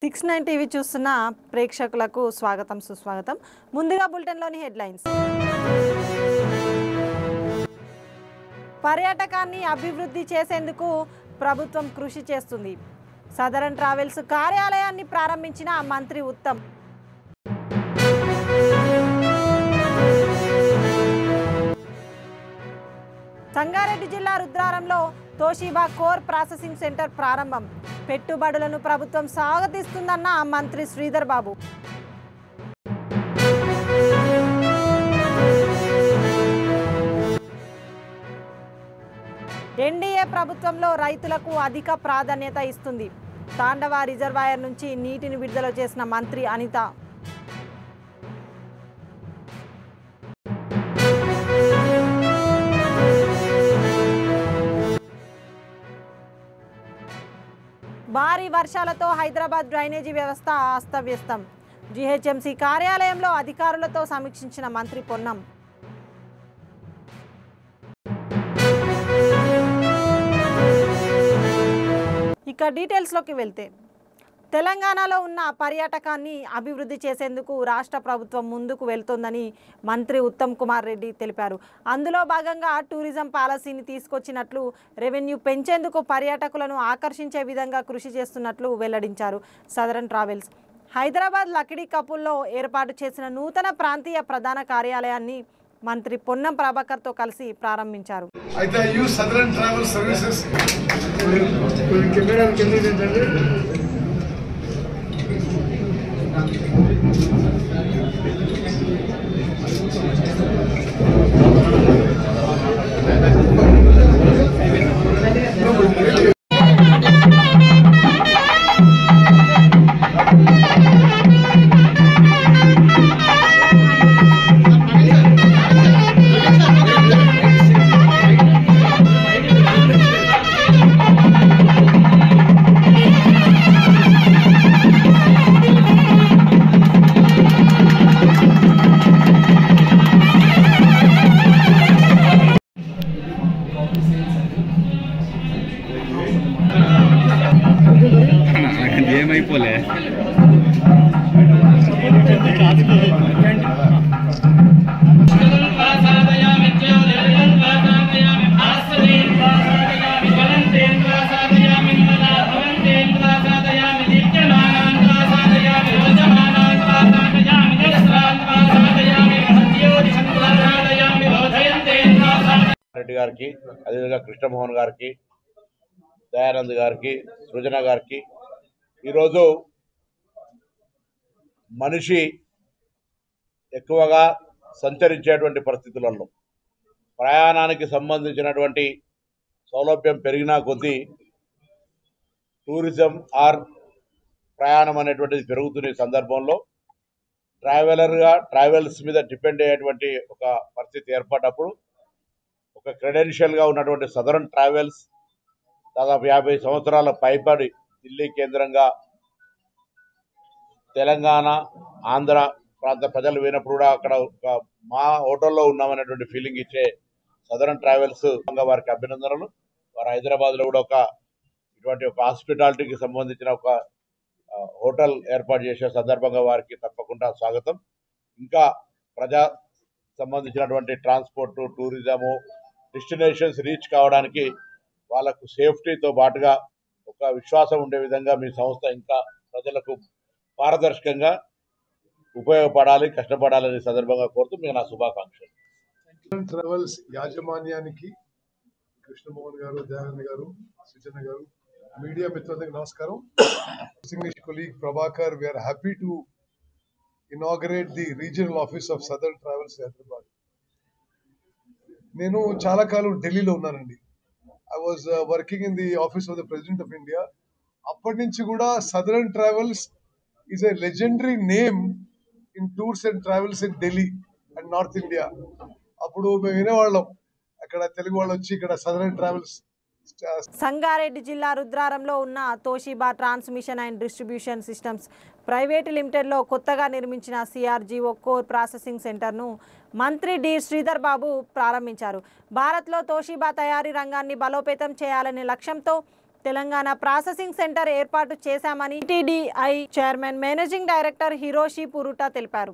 69 TV చూస్తున్న ప్రేక్షకులకు స్వాగతం సుస్వాగతం. ముందుగా బులెటిన్లోని హెడ్లైన్స్. పర్యాటకాన్ని అభివృద్ధి చేసేందుకు ప్రభుత్వం కృషి చేస్తుంది. సదరన్ ట్రావెల్స్ కార్యాలయాన్ని ప్రారంభించిన మంత్రి ఉత్తమ్. సంగారెడ్డి జిల్లా రుద్రారంలో తోషిబా కోర్ ప్రాసెసింగ్ సెంటర్ ప్రారంభం. పెట్టుబడులను ప్రభుత్వం స్వాగతిస్తుందన్న మంత్రి శ్రీధర్ బాబు. ఎన్డీఏ ప్రభుత్వంలో రైతులకు అధిక ప్రాధాన్యత ఇస్తుంది. తాండవ రిజర్వాయర్ నుంచి నీటిని విడుదల చేసిన మంత్రి అనిత. భారీ వర్షాలతో హైదరాబాద్ డ్రైనేజీ వ్యవస్థ అస్తవ్యస్తం. జీహెచ్ఎంసీ కార్యాలయంలో అధికారులతో సమీక్షించిన మంత్రి పొన్నం. ఇక డీటెయిల్స్లోకి వెళ్తే, తెలంగాణలో ఉన్న పర్యాటకాన్ని అభివృద్ధి చేసేందుకు రాష్ట్ర ప్రభుత్వం ముందుకు వెళ్తోందని మంత్రి ఉత్తమ్ కుమార్ రెడ్డి తెలిపారు. అందులో భాగంగా టూరిజం పాలసీని తీసుకొచ్చినట్లు, రెవెన్యూ పెంచేందుకు పర్యాటకులను ఆకర్షించే విధంగా కృషి చేస్తున్నట్లు వెల్లడించారు. సదరన్ ట్రావెల్స్ హైదరాబాద్ లకిడీ కపుల్లో ఏర్పాటు చేసిన నూతన ప్రాంతీయ ప్రధాన కార్యాలయాన్ని మంత్రి పొన్నం ప్రభాకర్తో కలిసి ప్రారంభించారు. ఏమైపోలే రెడ్డి గారికి, అదేవిధంగా కృష్ణమోహన్ గారికి, దయానంద్ గారికి, సృజన గారికి, ఈరోజు మనిషి ఎక్కువగా సంచరించేటువంటి పరిస్థితులలో ప్రయాణానికి సంబంధించినటువంటి సౌలభ్యం పెరిగినా కొద్దీ టూరిజం ఆర్ ప్రయాణం అనేటువంటిది పెరుగుతున్న సందర్భంలో ట్రావెల్స్ మీద డిపెండ్ అయ్యేటువంటి ఒక పరిస్థితి ఏర్పడ్డప్పుడు ఒక క్రెడెన్షియల్గా ఉన్నటువంటి సదరన్ ట్రావెల్స్ దాదాపు 50 సంవత్సరాల పైబడి ఢిల్లీ కేంద్రంగా తెలంగాణ, ఆంధ్ర ప్రాంత ప్రజలు వినప్పుడు కూడా అక్కడ ఒక మా హోటల్లో ఉన్నామనేటువంటి ఫీలింగ్ ఇచ్చే సదరన్ ట్రావెల్స్ వారికి అభినందనలు. వారు హైదరాబాద్లో కూడా ఇటువంటి ఒక హాస్పిటాలిటీకి సంబంధించిన ఒక హోటల్ ఏర్పాటు చేసే సందర్భంగా వారికి తప్పకుండా స్వాగతం. ఇంకా ప్రజా సంబంధించినటువంటి ట్రాన్స్పోర్టు, టూరిజము, డెస్టినేషన్స్ రీచ్ కావడానికి వాళ్ళకు సేఫ్టీతో పాటుగా ఒక విశ్వాసం ఉండే విధంగా మీ సంస్థ ఇంకా ప్రజలకు పారదర్శకంగా ఉపయోగపడాలి, కష్టపడాలని సందర్భంగా కోరుతూ మీకు నా శుభాకాంక్షలు. ట్రావెల్స్ యాజమాన్యానికి కృష్ణమోహన్ గారు, దయానంద్ గారు, సృజన గారు, మీడియా మిత్రులందరికీ నమస్కారం. Distinguished colleague Prabhakar, we are happy to inaugurate the regional office of Southern Travels Hyderabad. నేను చాలా కాలం ఢిల్లీలో ఉన్నానండి. I was working in the office of the President of India. అప్పటి నుంచి కూడా Southern Travels is a legendary name in tours and travels in Delhi and North India. అప్పుడు మేము వినేవాళ్ళం, అక్కడ తెలుగు వాళ్ళు వచ్చి ఇక్కడ Southern Travels. సంగారెడ్డి జిల్లా రుద్రారంలో ఉన్న Toshiba transmission and distribution systems private లిమిటెడ్లో కొత్తగా నిర్మించిన సిఆర్జీఓ కోర్ ప్రాసెసింగ్ సెంటర్ను మంత్రి డి శ్రీధర్ బాబు ప్రారంభించారు. భారత్లో తోషిబా తయారీ రంగాన్ని బలోపేతం చేయాలనే లక్ష్యంతో తెలంగాణ ప్రాసెసింగ్ సెంటర్ ఏర్పాటు చేశామని TDI chairman managing director Hiroshi Furuta తెలిపారు.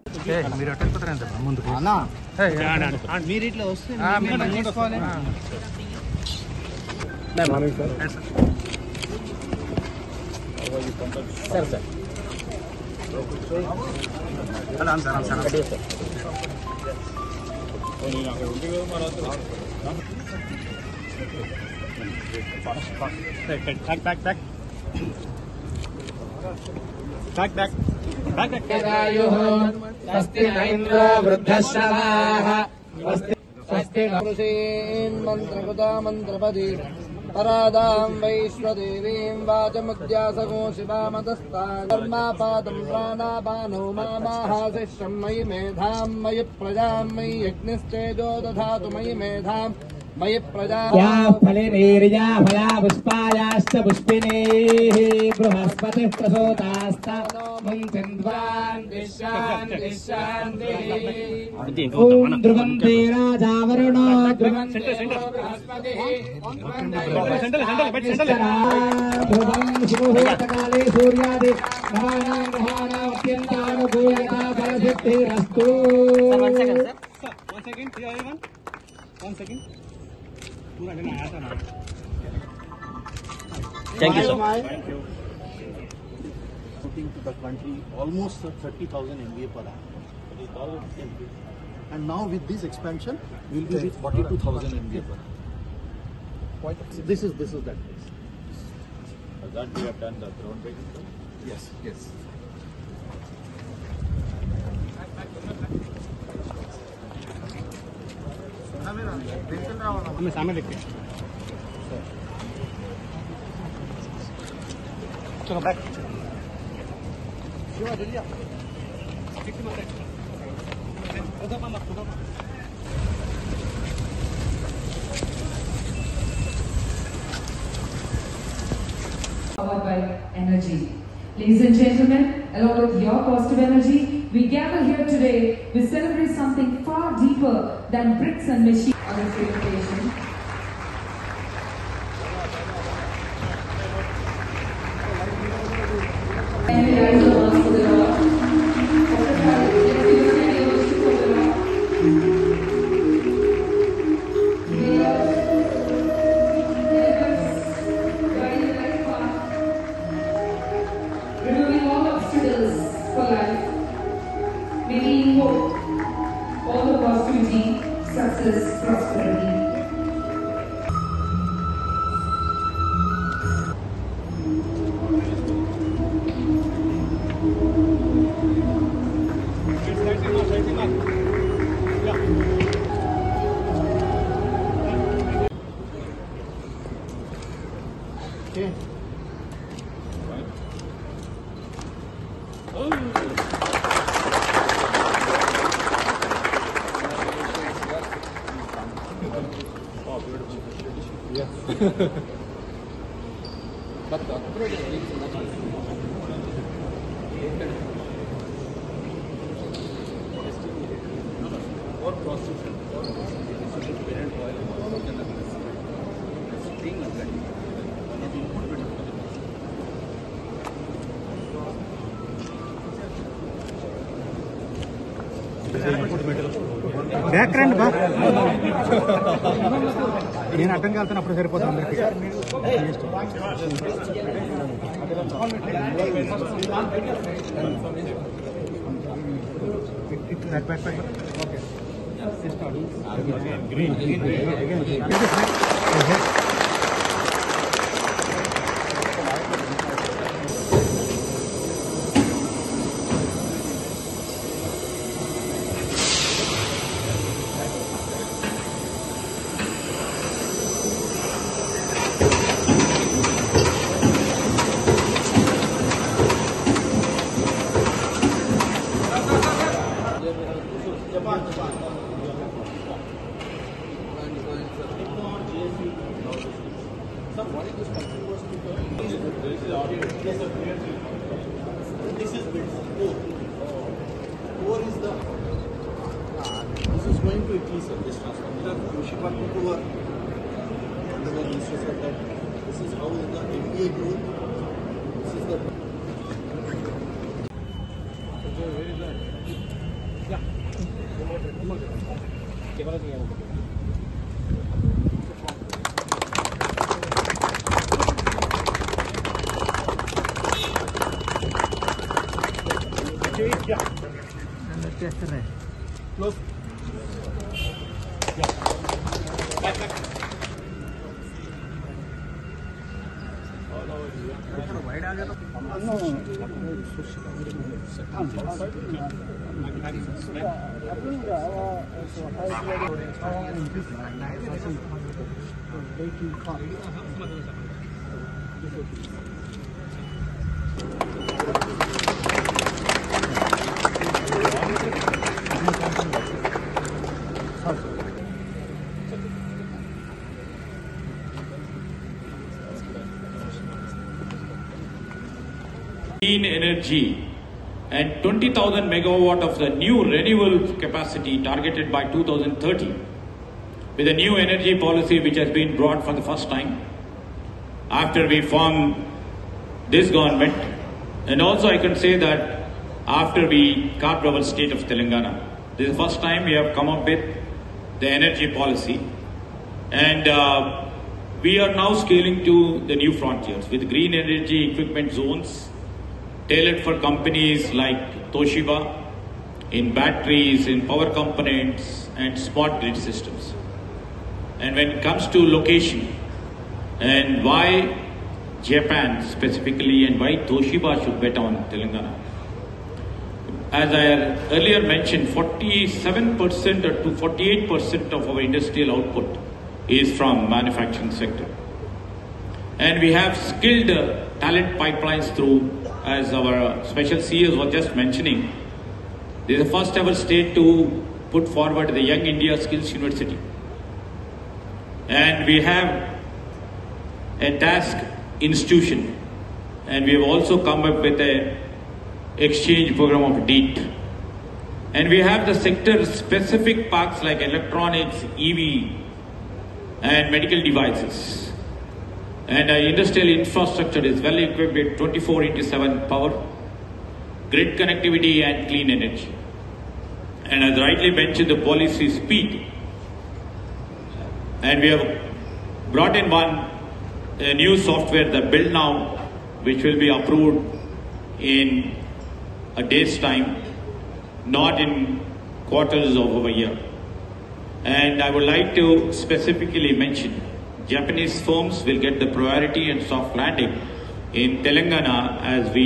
परादां वैश्वदेवीं वाचमुद्यासगो शिवामदस्ताधर्मापादं प्राणापानो मामाहाशिष्यं मयि मेधां मयि प्रजां मयि यज्ञश्चेजो दधातु मयि मेधां मयि प्रजा फलिनीर्या फला पुष्पायाश्च पुष्पिनेः बृहस्पतिः प्रसूतास्ता मुञ्चन्द्वान् दिशान्तिः ॐ ध्रुवन्ते राजा वरुणो ध्रुवन्ते बृहस्पतिः ध्रुवं शुभमुहूर्तकाले सूर्यादि नवानां ग्रहाणामत्यन्तानुकूलता फलसिद्धिरस्तु. One second. Thank you, sir. Thank you. Putting to the country almost 30,000 MVA per hour. And now with this expansion, we will be with 42,000 MVA per hour. This is that place. That we have done the groundbreaking. Yes. सामने देखते हैं. चलो back. Powered by energy. Ladies and gentlemen, along with your positive energy, we gather here today. We celebrate something far deeper than bricks and machines on this great occasion. And we rise the arms for the Lord. Removing all obstacles for life, making hope, all the positivity, success, prosperity. Back రండి బా. నేను అడ్డంగా వెళ్తాను, అప్పుడు సరిపోతుంది అందరికి. This is going to Italy, sir. This transformer. Shipment to work. And the minister said that This is how in the NDA growth. This is the. Close. Clean energy and 20,000 megawatt of the new renewable capacity targeted by 2030 with a new energy policy which has been brought for the first time after we formed this government, and also I can say that after we carved our state of Telangana. This is the first time we have come up with the energy policy, and we are now scaling to the new frontiers with green energy equipment zones tailored for companies like Toshiba in batteries, in power components and smart grid systems. And when it comes to location and why Japan specifically and why Toshiba should bet on Telangana. As I earlier mentioned, 47% to 48% of our industrial output is from manufacturing sector. And we have skilled talent pipelines through, as our special CEOs were just mentioning, this is the first ever state to put forward the Young India Skills University. And we have a task institution, and we have also come up with a exchange program of DEET. And we have the sector specific parks like electronics, EV and medical devices. And our industrial infrastructure is well equipped with 24/7 power, grid connectivity and clean energy. And as rightly mentioned, the policy speed. And we have brought in a new software, the Build Now, which will be approved in a day's time, not in quarters of a year. And I would like to specifically mention, Japanese firms will get the priority and soft landing in Telangana as we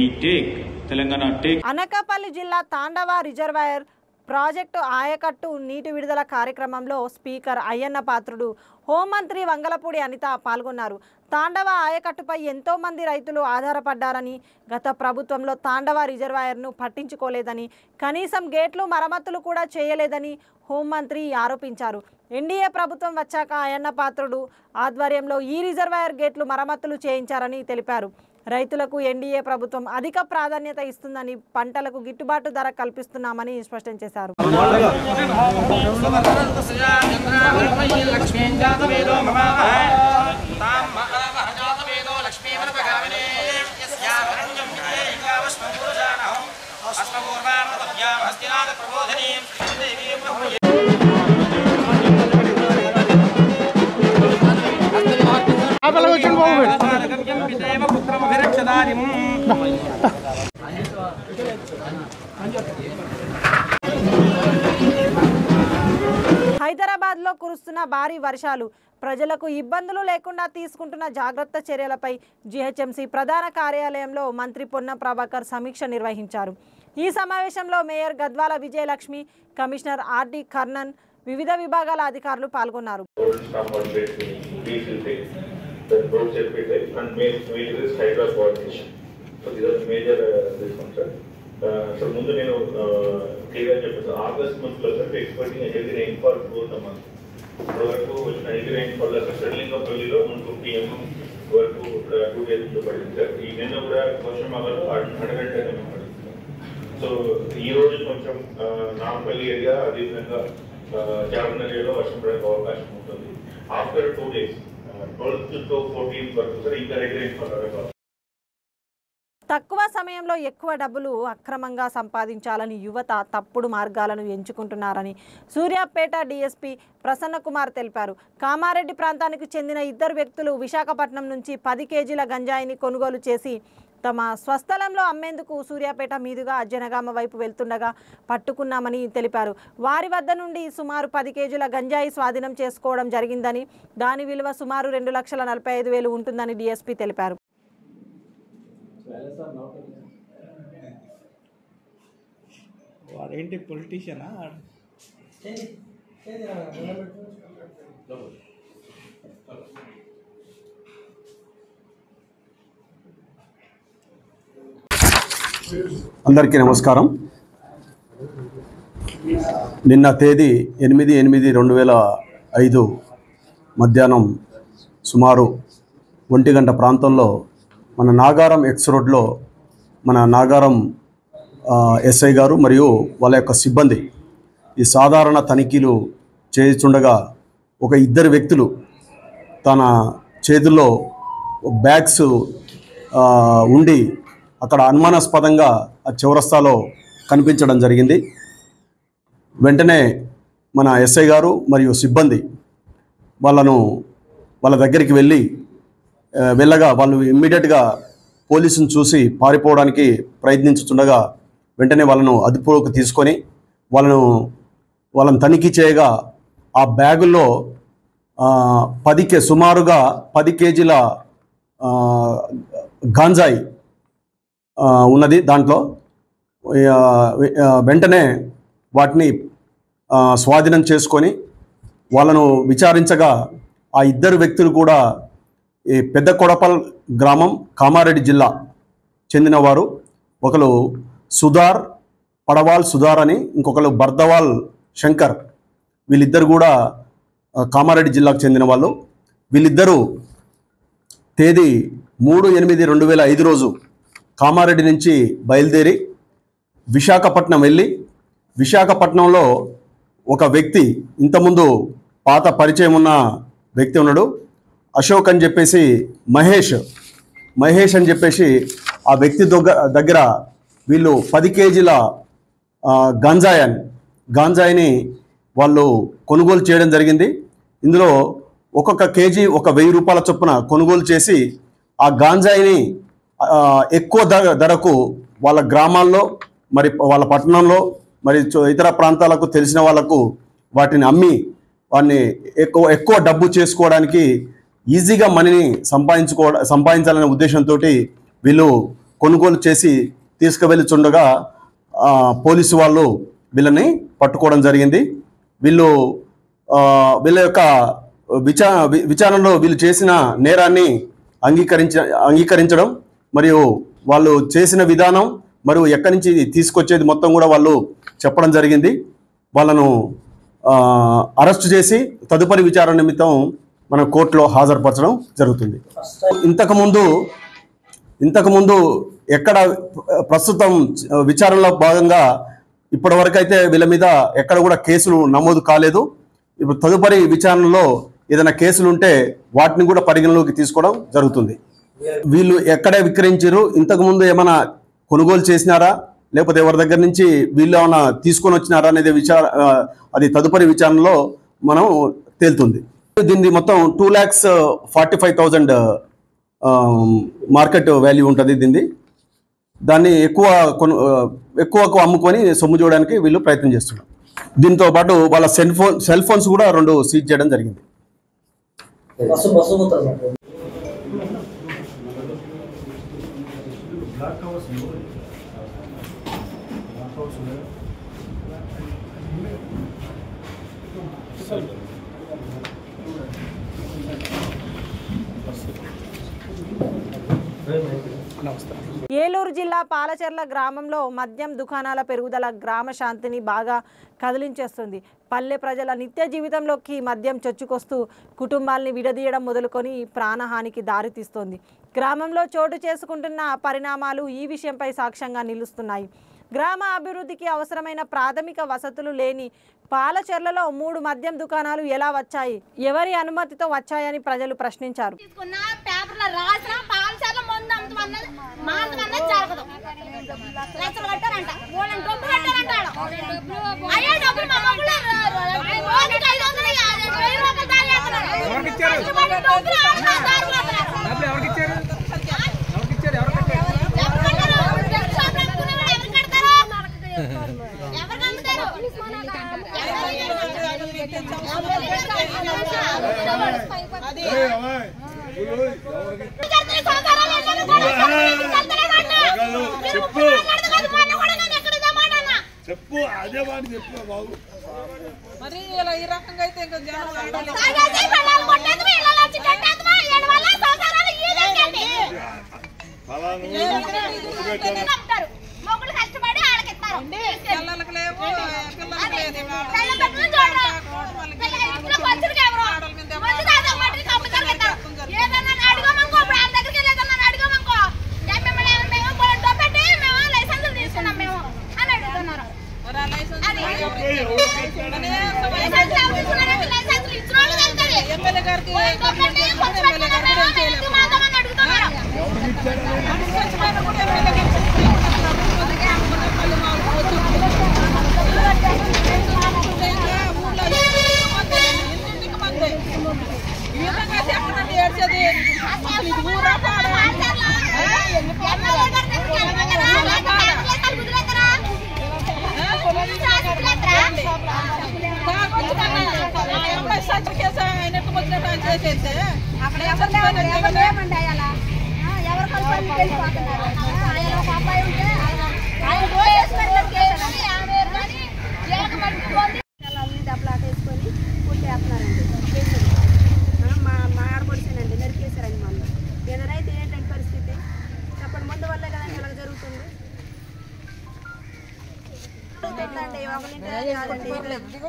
Telangana take. Anakapalli జిల్లా తాండవ reservoir project ఆయకట్టు నీటి విడుదల కార్యక్రమంలో speaker Ayyanna Patrudu, హోంమంత్రి వంగలపూడి అనిత పాల్గొన్నారు. తాండవ ఆయకట్టుపై ఎంతో మంది రైతులు ఆధారపడ్డారని, గత ప్రభుత్వంలో తాండవ రిజర్వాయర్ను పట్టించుకోలేదని, కనీసం గేట్లు మరమ్మతులు కూడా చేయలేదని హోంమంత్రి ఆరోపించారు. ఎన్డీఏ ప్రభుత్వం వచ్చాక అయ్యన్న పాత్రుడు ఆధ్వర్యంలో ఈ రిజర్వాయర్ గేట్లు మరమ్మతులు చేయించారని తెలిపారు. రైతులకు ఎన్డీఏ ప్రభుత్వం అధిక ప్రాధాన్యత ఇస్తుందని, పంటలకు గిట్టుబాటు ధర కల్పిస్తున్నామని స్పష్టం చేశారు. హైదరాబాద్ లో కురుస్తున్న భారీ వర్షాలు ప్రజలకు ఇబ్బందులు లేకుండా తీసుకుంటున్న జాగ్రత్త చర్యలపై జీహెచ్ఎంసీ ప్రధాన కార్యాలయంలో మంత్రి పొన్నం ప్రభాకర్ సమీక్ష నిర్వహించారు. ఈ సమావేశంలో mayor Gadwal Vijayalakshmi, commissioner RD Karnan, వివిధ విభాగాల అధికారులు పాల్గొన్నారు. ముందు నేను క్లియర్గా చెప్పాను, ఆగస్ట్ మంత్లో sir expecting heavy rainfall four the month. ఇప్పటివరకు వచ్చిన హెవీ రైన్ఫాల్ సార్ సెటిలింగపల్లిలో 150 mm వరకు 2 days పడింది సార్. ఈ నిన్న కూడా వర్షం అవ్వదు 110 mm పడింది. సో ఈ రోజు కొంచెం నాంపల్లి ఏరియా, అదేవిధంగా జామనగర్ ఏరియాలో వర్షం పడే అవకాశం ఉంటుంది. After 2 days 12th to 14th వరకు సార్ ఇంకా హెవీ రైన్ఫాల్ అవ్వాలి. తక్కువ సమయంలో ఎక్కువ డబ్బులు అక్రమంగా సంపాదించాలని యువత తప్పుడు మార్గాలను ఎంచుకుంటున్నారని సూర్యాపేట డీఎస్పీ ప్రసన్న కుమార్ తెలిపారు. కామారెడ్డి ప్రాంతానికి చెందిన ఇద్దరు వ్యక్తులు విశాఖపట్నం నుంచి 10 కేజీల గంజాయిని కొనుగోలు చేసి తమ స్వస్థలంలో అమ్మేందుకు సూర్యాపేట మీదుగా జనగామ వైపు వెళ్తుండగా పట్టుకున్నామని తెలిపారు. వారి వద్ద నుండి సుమారు 10 కేజీల గంజాయి స్వాధీనం చేసుకోవడం జరిగిందని, దాని విలువ సుమారు 2,45,000 ఉంటుందని డీఎస్పీ తెలిపారు. వాడేంటి పొలిటీషియనా? అందరికీ నమస్కారం. నిన్న తేదీ 8/8/2005 మధ్యాహ్నం సుమారు 1 గంట ప్రాంతంలో మన నాగారం ఎక్స్ రోడ్లో మన నాగారం ఎస్ఐ గారు మరియు వాళ్ళ యొక్క సిబ్బంది ఈ సాధారణ తనిఖీలు చేస్తుండగా ఒక ఇద్దరు వ్యక్తులు తన చేతుల్లో బ్యాగ్స్ ఉండి అక్కడ అనుమానాస్పదంగా ఆ చౌరస్తాలో కనిపించడం జరిగింది. వెంటనే మన ఎస్ఐ గారు మరియు సిబ్బంది వాళ్ళ దగ్గరికి వెళ్ళగా వాళ్ళు ఇమ్మీడియట్గా పోలీసును చూసి పారిపోవడానికి ప్రయత్నించుతుండగా వెంటనే వాళ్ళను అదుపులోకి తీసుకొని వాళ్ళని తనిఖీ చేయగా ఆ బ్యాగుల్లో సుమారుగా 10 కేజీల గాంజాయి ఉన్నది. దాంట్లో వెంటనే వాటిని స్వాధీనం చేసుకొని వాళ్ళను విచారించగా ఆ ఇద్దరు వ్యక్తులు కూడా ఈ పెద్ద కొడపల్ గ్రామం కామారెడ్డి జిల్లా చెందినవారు. ఒకరు పడవాల్ సుధార్ అని, ఇంకొకరు బర్దవాల్ శంకర్. వీళ్ళిద్దరు కూడా కామారెడ్డి జిల్లాకు చెందిన వాళ్ళు. వీళ్ళిద్దరూ తేదీ 3/8/2005 రోజు కామారెడ్డి నుంచి బయలుదేరి విశాఖపట్నం వెళ్ళి విశాఖపట్నంలో ఒక వ్యక్తి, ఇంతకుముందు పాత పరిచయం ఉన్న వ్యక్తి ఉన్నాడు, అశోక్ అని చెప్పేసి మహేష్ అని చెప్పేసి ఆ వ్యక్తి దగ్గర వీళ్ళు 10 కేజీల గాంజాయిని వాళ్ళు కొనుగోలు చేయడం జరిగింది. ఇందులో ఒక్కొక్క కేజీ 1,000 రూపాయల చొప్పున కొనుగోలు చేసి ఆ గాంజాయిని ఎక్కువ ధరకు వాళ్ళ గ్రామాల్లో మరి వాళ్ళ పట్టణంలో మరి ఇతర ప్రాంతాలకు తెలిసిన వాళ్ళకు వాటిని అమ్మి వాటిని ఎక్కువ డబ్బు చేసుకోవడానికి, ఈజీగా మనీని సంపాదించాలనే ఉద్దేశంతో వీళ్ళు కొనుగోలు చేసి తీసుకువెళ్ళుచుండగా పోలీసు వాళ్ళు వీళ్ళని పట్టుకోవడం జరిగింది. వీళ్ళ యొక్క విచారణలో వీళ్ళు చేసిన నేరాన్ని అంగీకరించడం మరియు వాళ్ళు చేసిన విధానం మరియు ఎక్కడి నుంచి తీసుకొచ్చేది మొత్తం కూడా వాళ్ళు చెప్పడం జరిగింది. వాళ్ళను అరెస్ట్ చేసి తదుపరి విచారణ నిమిత్తం మన కోర్టులో హాజరుపరచడం జరుగుతుంది. ఇంతకుముందు ఎక్కడ ప్రస్తుతం విచారణలో భాగంగా ఇప్పటివరకు అయితే వీళ్ళ మీద ఎక్కడ కూడా కేసులు నమోదు కాలేదు. ఇప్పుడు తదుపరి విచారణలో ఏదైనా కేసులు ఉంటే వాటిని కూడా పరిగణలోకి తీసుకోవడం జరుగుతుంది. వీళ్ళు ఎక్కడే విక్రయించారు, ఇంతకుముందు ఏమైనా కొనుగోలు చేసినారా, లేకపోతే ఎవరి దగ్గర నుంచి వీళ్ళు ఏమైనా తీసుకొని వచ్చినారా అనేది అది తదుపరి విచారణలో మనం తేలుతుంది. దీన్ని మొత్తం 2,45,000 మార్కెట్ వాల్యూ ఉంటుంది. దాన్ని ఎక్కువకు అమ్ముకొని సొమ్ము చేయడానికి వీళ్ళు ప్రయత్నం చేస్తున్నారు. దీంతో పాటు వాళ్ళ సెల్ ఫోన్స్ కూడా 2 సీజ్ చేయడం జరిగింది. ఏలూరు జిల్లా పాలచెర్ల గ్రామంలో మద్యం దుకాణాల పెరుగుదల గ్రామ శాంతిని బాగా కదిలించేస్తుంది. పల్లె ప్రజల నిత్య జీవితంలోకి మద్యం చొచ్చుకొస్తూ కుటుంబాల్ని విడదీయడం మొదలుకొని ప్రాణహానికి దారితీస్తోంది. గ్రామంలో చోటు చేసుకుంటున్న పరిణామాలు ఈ విషయంపై సాక్ష్యంగా నిలుస్తున్నాయి. గ్రామ అభివృద్ధికి అవసరమైన ప్రాథమిక వసతులు లేని పాలచెర్లలో 3 మద్యం దుకాణాలు ఎలా వచ్చాయి, ఎవరి అనుమతితో వచ్చాయని ప్రజలు ప్రశ్నించారు. చెప్పు అదే వాడిని చెప్పు బాబు మరి ఇలా ఈ రకంగా అయితే ఇంకా జనం మొగులు కష్టపడి ఆడకిస్తారు పిల్లలకు లేవు ఎమ్మెల్యే గారికి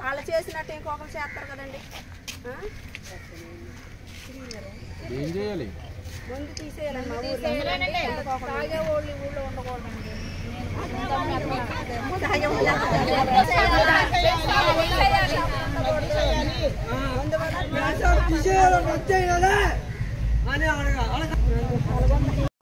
వాళ్ళు చేసినట్టు ఇంకొకరు చేస్తారు కదండి. ఏం చేయాలి? ముందు తీసేయాలండి. తాగే వాళ్ళు ఊళ్ళో ఉండకూడదండి.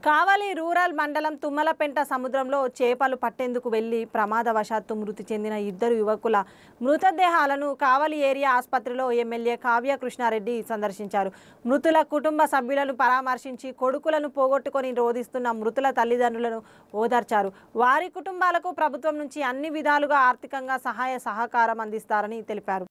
కావలి రూరల్ మండలం తుమ్మలపెంట సముద్రంలో చేపలు పట్టేందుకు వెళ్లి ప్రమాదవశాత్తు మృతి చెందిన 2 యువకుల మృతదేహాలను కావలి ఏరియా ఆసుపత్రిలో ఎమ్మెల్యే కావ్య కృష్ణారెడ్డి సందర్శించారు. మృతుల కుటుంబ సభ్యులను పరామర్శించి కొడుకులను పోగొట్టుకొని రోధిస్తున్న మృతుల తల్లిదండ్రులను ఓదార్చారు. వారి కుటుంబాలకు ప్రభుత్వం నుంచి అన్ని విధాలుగా ఆర్థికంగా సహాయ సహకారం అందిస్తారని తెలిపారు.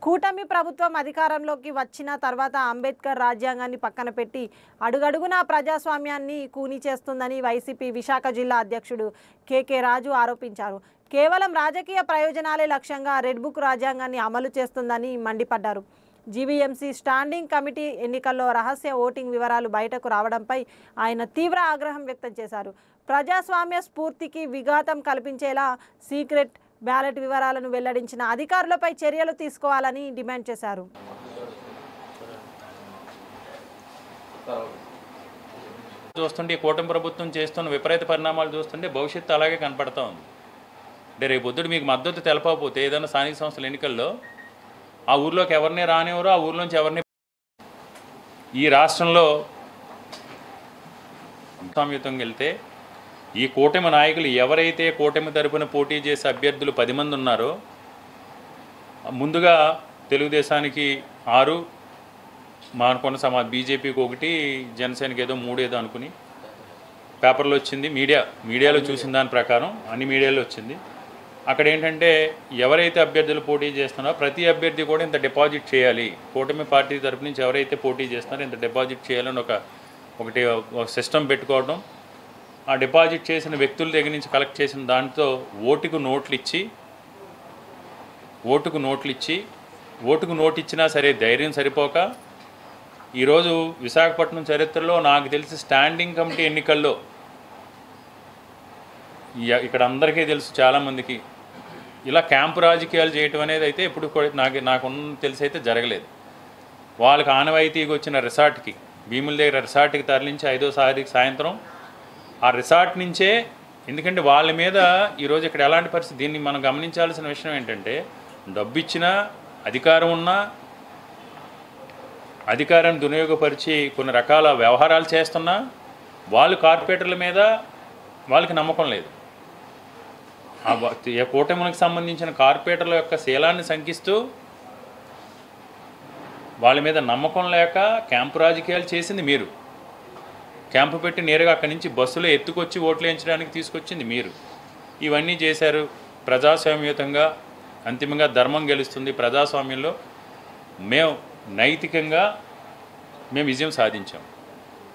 కూటమి ప్రభుత్వం అధికారంలోకి వచ్చిన తర్వాత అంబేద్కర్ రాజ్యాంగాన్ని పక్కన పెట్టి అడుగడుగునా ప్రజాస్వామ్యాన్ని కూని చేస్తుందని వైసీపీ విశాఖ జిల్లా అధ్యక్షుడు కేకే రాజు ఆరోపించారు. కేవలం రాజకీయ ప్రయోజనాలే లక్ష్యంగా రెడ్ బుక్ రాజ్యాంగాన్ని అమలు చేస్తుందని మండిపడ్డారు. జీవీఎంసీ స్టాండింగ్ కమిటీ ఎన్నికల్లో రహస్య ఓటింగ్ వివరాలు బయటకు రావడంపై ఆయన తీవ్ర ఆగ్రహం వ్యక్తం చేశారు. ప్రజాస్వామ్య స్ఫూర్తికి విఘాతం కల్పించేలా సీక్రెట్ బ్యాలెట్ వివరాలను వెల్లడించిన అధికారులపై చర్యలు తీసుకోవాలని డిమాండ్ చేశారు. చూస్తుంటే కూటమి ప్రభుత్వం చేస్తున్న విపరీత పరిణామాలు చూస్తుంటే భవిష్యత్తు అలాగే కనపడతా ఉంది. అంటే రేపు పొద్దుడు మీకు మద్దతు తెలపకపోతే ఏదైనా స్థానిక సంస్థల ఎన్నికల్లో ఆ ఊర్లోకి ఎవరిని రానివ్వరు, ఆ ఊర్లోంచి ఎవరిని ఈ రాష్ట్రంలో సంయుతంగా వెళ్తే ఈ కూటమి నాయకులు ఎవరైతే కూటమి తరపున పోటీ చేసే అభ్యర్థులు 10 మంది ఉన్నారో ముందుగా తెలుగుదేశానికి 6 మానుకొన్న బీజేపీకి 1 జనసేనకి ఏదో 3 ఏదో అనుకుని పేపర్లో వచ్చింది. మీడియాలో చూసిన దాని ప్రకారం అన్ని మీడియాలో వచ్చింది. అక్కడ ఏంటంటే ఎవరైతే అభ్యర్థులు పోటీ చేస్తున్నారో ప్రతి అభ్యర్థి కూడా ఇంత డిపాజిట్ చేయాలి, కూటమి పార్టీ తరపు నుంచి ఎవరైతే పోటీ చేస్తున్నారో ఇంత డిపాజిట్ చేయాలని ఒకటి సిస్టమ్ పెట్టుకోవడం, ఆ డిపాజిట్ చేసిన వ్యక్తుల దగ్గర నుంచి కలెక్ట్ చేసిన దాంతో ఓటుకు నోట్లు ఇచ్చినా సరే ధైర్యం సరిపోక ఈరోజు విశాఖపట్నం చరిత్రలో నాకు తెలిసి స్టాండింగ్ కమిటీ ఎన్నికల్లో ఇక్కడ అందరికీ తెలుసు చాలామందికి ఇలా క్యాంపు రాజకీయాలు చేయటం అనేది అయితే ఎప్పుడు నాకు తెలిసి అయితే జరగలేదు. వాళ్ళకి ఆనవాయితీకి వచ్చిన రిసార్ట్కి భీముల దగ్గర రిసార్ట్కి తరలించి 5వ తారీఖు సాయంత్రం ఆ రిసార్ట్ నుంచే, ఎందుకంటే వాళ్ళ మీద ఈరోజు ఇక్కడ ఎలాంటి పరిస్థితి, దీన్ని మనం గమనించాల్సిన విషయం ఏంటంటే డబ్బు ఇచ్చినా అధికారం ఉన్నా అధికారాన్ని దుర్వినియోగపరిచి కొన్ని రకాల వ్యవహారాలు చేస్తున్నా వాళ్ళు కార్పొరేటర్ల మీద వాళ్ళకి నమ్మకం లేదు. ఆ కూటమికి సంబంధించిన కార్పొరేటర్ల యొక్క శీలాన్ని శంకిస్తూ వాళ్ళ మీద నమ్మకం లేక క్యాంపు రాజకీయాలు చేసింది మీరు. క్యాంపు పెట్టి నేరుగా అక్కడి నుంచి బస్సులో ఎత్తుకొచ్చి ఓట్లు వేయించడానికి తీసుకొచ్చింది మీరు. ఇవన్నీ చేశారు. ప్రజాస్వామ్యయుతంగా అంతిమంగా ధర్మం గెలుస్తుంది. ప్రజాస్వామ్యంలో మేము నైతికంగా విజయం సాధించాం.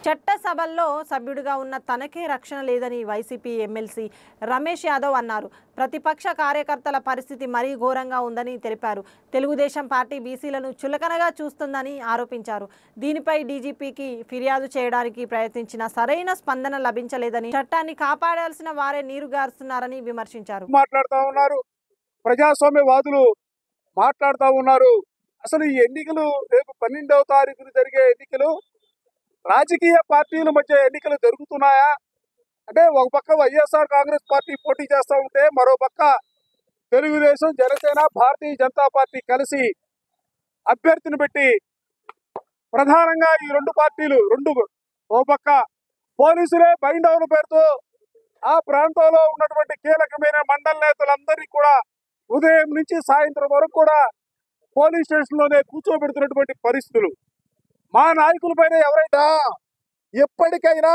చట్టసభల్లో సభ్యుడిగా ఉన్న తనకే రక్షణ లేదని వైసీపీ ఎమ్మెల్సీ రమేష్ యాదవ్ అన్నారు. ప్రతిపక్ష కార్యకర్తల పరిస్థితి మరీ ఘోరంగా ఉందని తెలిపారు. తెలుగుదేశం పార్టీ బీసీలను చులకనగా చూస్తుందని ఆరోపించారు. దీనిపై డీజీపీకి ఫిర్యాదు చేయడానికి ప్రయత్నించిన సరైన స్పందన లభించలేదని, చట్టాన్ని కాపాడాల్సిన వారే నీరుగారుస్తున్నారని విమర్శించారు. మాట్లాడుతూ ఉన్నారు, ప్రజాస్వామ్యవాదులు మాట్లాడుతూ ఉన్నారు. అసలు ఈ ఎన్నికలు రేపు 12వ తారీఖున జరిగే ఎన్నికలు రాజకీయ పార్టీల మధ్య ఎన్నికలు జరుగుతున్నాయా అంటే, ఒక పక్క వైఎస్ఆర్ కాంగ్రెస్ పార్టీ పోటీ చేస్తూ ఉంటే మరో పక్క తెలుగుదేశం, జనసేన, భారతీయ జనతా పార్టీ కలిసి అభ్యర్థిని పెట్టి ప్రధానంగా ఈ రెండు పార్టీలు ఓ పక్క పోలీసులే బైండ్ అవున పేరుతో ఆ ప్రాంతంలో ఉన్నటువంటి కీలకమైన మండల నేతలందరినీ కూడా ఉదయం నుంచి సాయంత్రం వరకు కూడా పోలీస్ స్టేషన్లోనే కూర్చోబెడుతున్నటువంటి పరిస్థితులు. మా నాయకులపైన ఎవరైనా ఎప్పటికైనా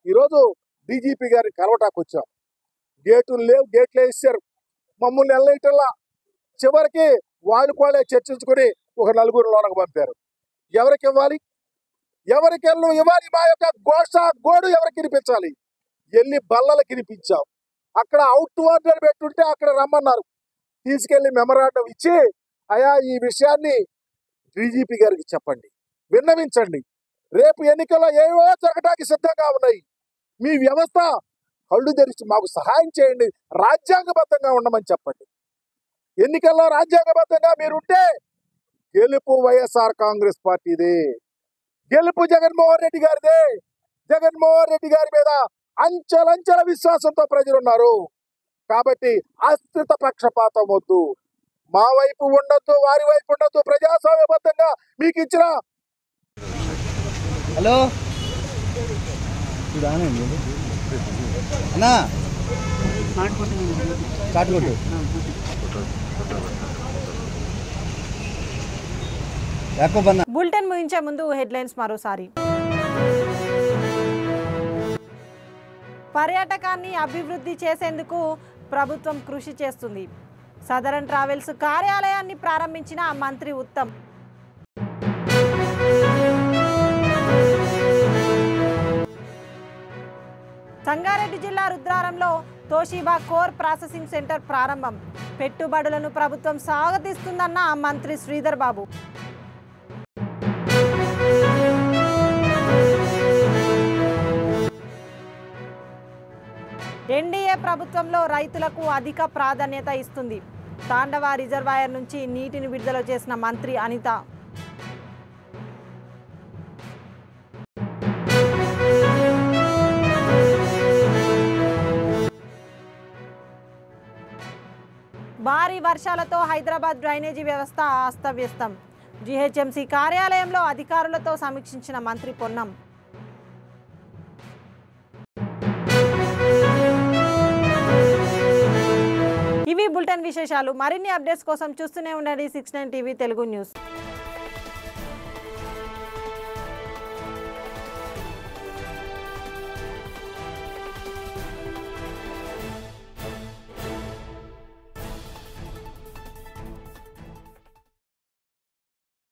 ఈరోజు డీజీపీ గారిని కలవటానికి వచ్చాం. గేటులు లేవు, గేట్లు వేసారు, మమ్మల్ని వెళ్ళేటల్లా. చివరికి వాళ్ళే చర్చించుకుని ఒక 4 లోనకు పంపారు. ఎవరికి ఇవ్వాలి, ఎవరికి ఇవ్వాలి? మా యొక్క గోడు ఎవరికి వినిపించాలి? వెళ్ళి బల్లలకు వినిపించాం. అక్కడ అవుట్ వార్డర్ పెట్టుంటే అక్కడ రమ్మన్నారు. తీసుకెళ్లి మెమరాండం ఇచ్చి, అయా ఈ విషయాన్ని డీజీపీ గారికి చెప్పండి, విన్నవించండి. రేపు ఎన్నికల్లో ఏవో జరగడానికి సిద్ధంగా ఉన్నాయి. మీ వ్యవస్థ కళ్ళు తెరిచి మాకు సహాయం చేయండి, రాజ్యాంగబద్ధంగా ఉండమని చెప్పండి. ఎన్నికల్లో రాజ్యాంగబద్ధంగా మీరుంటే గెలుపు వైఎస్ఆర్ కాంగ్రెస్ పార్టీదే, గెలుపు జగన్మోహన్ రెడ్డి గారిదే. జగన్మోహన్ రెడ్డి గారి మీద అంచెలంచెల విశ్వాసంతో ప్రజలు ఉన్నారు. కాబట్టి అస్థిత పక్షపాతం వద్దు, మా వైపు ఉండొద్దు, వారి వైపు ఉండొద్దు. ప్రజాస్వామ్యబద్ధంగా మీకు ఇచ్చిన హలో అన్నా చాటుకొట్టు బులెటిన్ ముగించే ముందు హెడ్లైన్స్ మరోసారి. పర్యాటకాన్ని అభివృద్ధి చేసేందుకు ప్రభుత్వం కృషి చేస్తుంది. సదరన్ ట్రావెల్స్ కార్యాలయాన్ని ప్రారంభించిన మంత్రి ఉత్తమ్. సంగారెడ్డి జిల్లా రుద్రారంలో తోషిబా కోర్ ప్రాసెసింగ్ సెంటర్ ప్రారంభం. పెట్టుబడులను ప్రభుత్వం స్వాగతిస్తుందన్న మంత్రి శ్రీధర్ బాబు. ఎన్డీఏ ప్రభుత్వంలో రైతులకు అధిక ప్రాధాన్యత ఇస్తుంది. తాండవ రిజర్వాయర్ నుంచి నీటిని విడుదల చేసిన మంత్రి అనిత. భారీ వర్షాలతో హైదరాబాద్ డ్రైనేజీ వ్యవస్థ అస్తవ్యస్తం. జీహెచ్ఎంసీ కార్యాలయంలో అధికారులతో సమీక్షించిన మంత్రి పొన్నం. ఇవి బులెటిన్ విశేషాలు. మరిన్ని అప్డేట్స్ కోసం చూస్తూనే ఉండండి 69 టీవీ తెలుగు న్యూస్.